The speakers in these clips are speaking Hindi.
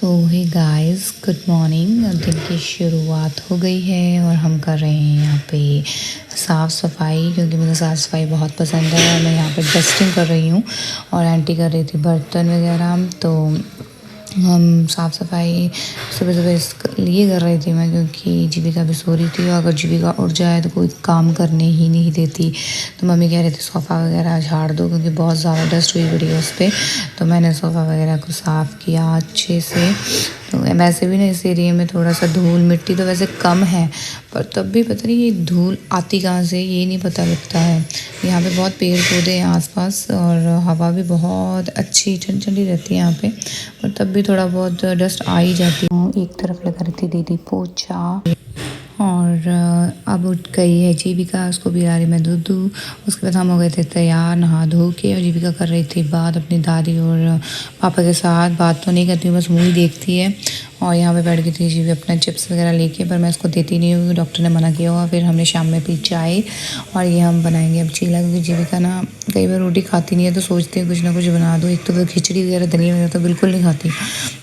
सो हे गाइस, गुड मॉर्निंग। दिन की शुरुआत हो गई है और हम कर रहे हैं यहाँ पे साफ़ सफाई, क्योंकि मुझे साफ़ सफाई बहुत पसंद है। और मैं यहाँ पे डस्टिंग कर रही हूँ और आंटी कर रही थी बर्तन वगैरह। तो हम साफ़ सफाई सुबह सुबह इसलिए कर रही थी मैं, क्योंकि जीविका भी सो रही थी और अगर जीविका उठ जाए तो कोई काम करने ही नहीं देती। तो मम्मी कह रही थी सोफ़ा वगैरह झाड़ दो, क्योंकि बहुत ज़्यादा डस्ट हुई पड़ी है उस पर। तो मैंने सोफ़ा वगैरह को साफ़ किया अच्छे से। तो वैसे भी ना इस एरिया में थोड़ा सा धूल मिट्टी तो वैसे कम है, पर तब भी पता नहीं ये धूल आती कहाँ से ये नहीं पता लगता है। यहाँ पे बहुत पेड़ पौधे हैं आसपास और हवा भी बहुत अच्छी ठंडी ठंडी रहती है यहाँ पे, पर तब भी थोड़ा बहुत डस्ट आ ही जाती है। एक तरफ लगा रही थी दीदी पोछा और अब उठ गई है जीविका, उसको पिला रही मैं दूध। उसके बाद हम हो गए थे तैयार नहा धो के, और जीविका कर रही थी बात अपनी दादी और पापा के साथ। बात तो नहीं करती, बस मूवी देखती है। और यहाँ पे बैठ गई थी जीवी अपना चिप्स वगैरह लेके, पर मैं इसको देती नहीं हूँ क्योंकि डॉक्टर ने मना किया हुआ। फिर हमने शाम में पी चाय और ये हम बनाएंगे अब चीला, क्योंकि जीविका ना कई बार रोटी खाती नहीं है, तो सोचती है कुछ ना कुछ बना दो। एक तो वो खिचड़ी वगैरह धनिया वगैरह तो बिल्कुल नहीं खाती।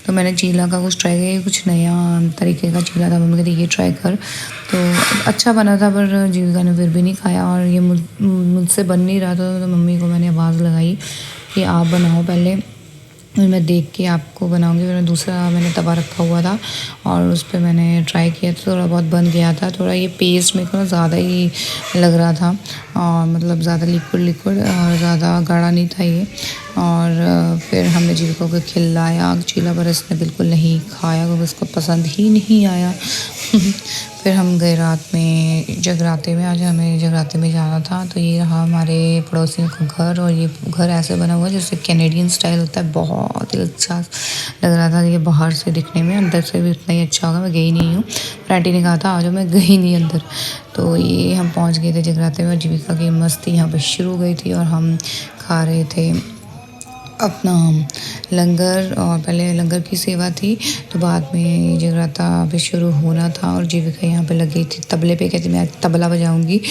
तो मैंने चीला का कुछ ट्राई किया, कुछ नया तरीके का चीला था। मम्मी कहती ये ट्राई कर, तो अच्छा बना था, पर जीविका ने फिर भी नहीं खाया। और ये मुझसे बन नहीं रहा था, तो मम्मी को मैंने आवाज़ लगाई कि आप बनाओ पहले, फिर मैं देख के आपको बनाऊंगी। फिर दूसरा मैंने तवा रखा हुआ था और उस पर मैंने ट्राई किया, तो थोड़ा बहुत बन गया था। थोड़ा ये पेस्ट मेरे को ना ज़्यादा ही लग रहा था, और मतलब ज़्यादा लिक्विड और ज़्यादा गाढ़ा नहीं था ये। और फिर हमने जीविका को खिलाया चीला, पर इसने बिल्कुल नहीं खाया क्योंकि उसको पसंद ही नहीं आया। फिर हम गए रात में जगराते में, आज हमें जगराते में जाना था। तो ये रहा हमारे पड़ोसियों का घर, और ये घर ऐसे बना हुआ है जैसे कैनेडियन स्टाइल होता है। बहुत ही अच्छा लग रहा था ये बाहर से दिखने में, अंदर से भी उतना ही अच्छा होगा। मैं गई नहीं हूँ, आंटी ने कहा था आज मैं गई नहीं अंदर। तो ये हम पहुँच गए थे जगराते में, और जीविका की मस्ती यहाँ पर शुरू हो गई थी और हम खा रहे थे अपना लंगर। और पहले लंगर की सेवा थी, तो बाद में जगराता भी शुरू होना था। और जीविका यहाँ पे लगी थी तबले पे, कहती मैं आज तबला बजाऊंगी।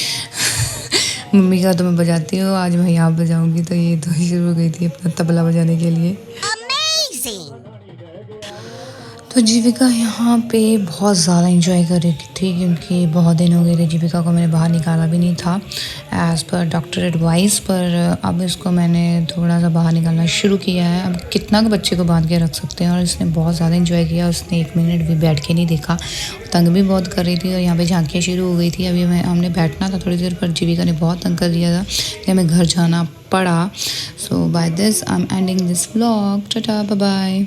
मम्मी का तो मैं बजाती हूँ, आज मैं यहाँ बजाऊंगी। तो ये तो शुरू हो गई थी अपना तबला बजाने के लिए। तो जीविका यहाँ पे बहुत ज़्यादा इंजॉय कर रही थी, क्योंकि बहुत दिन हो गए थे जीविका को मैंने बाहर निकाला भी नहीं था एज़ पर डॉक्टर एडवाइस। पर अब इसको मैंने थोड़ा सा बाहर निकालना शुरू किया है। अब कितना बच्चे को बांध के रख सकते हैं, और इसने बहुत ज़्यादा इंजॉय किया। उसने 1 मिनट भी बैठ के नहीं देखा, तंग भी बहुत कर रही थी। और यहाँ पे झांकियाँ शुरू हो गई थी। अभी हमने बैठना था थोड़ी देर, पर जीविका ने बहुत तंग कर दिया था कि हमें घर जाना पड़ा। So by this I am ending this vlog. Tata bye bye.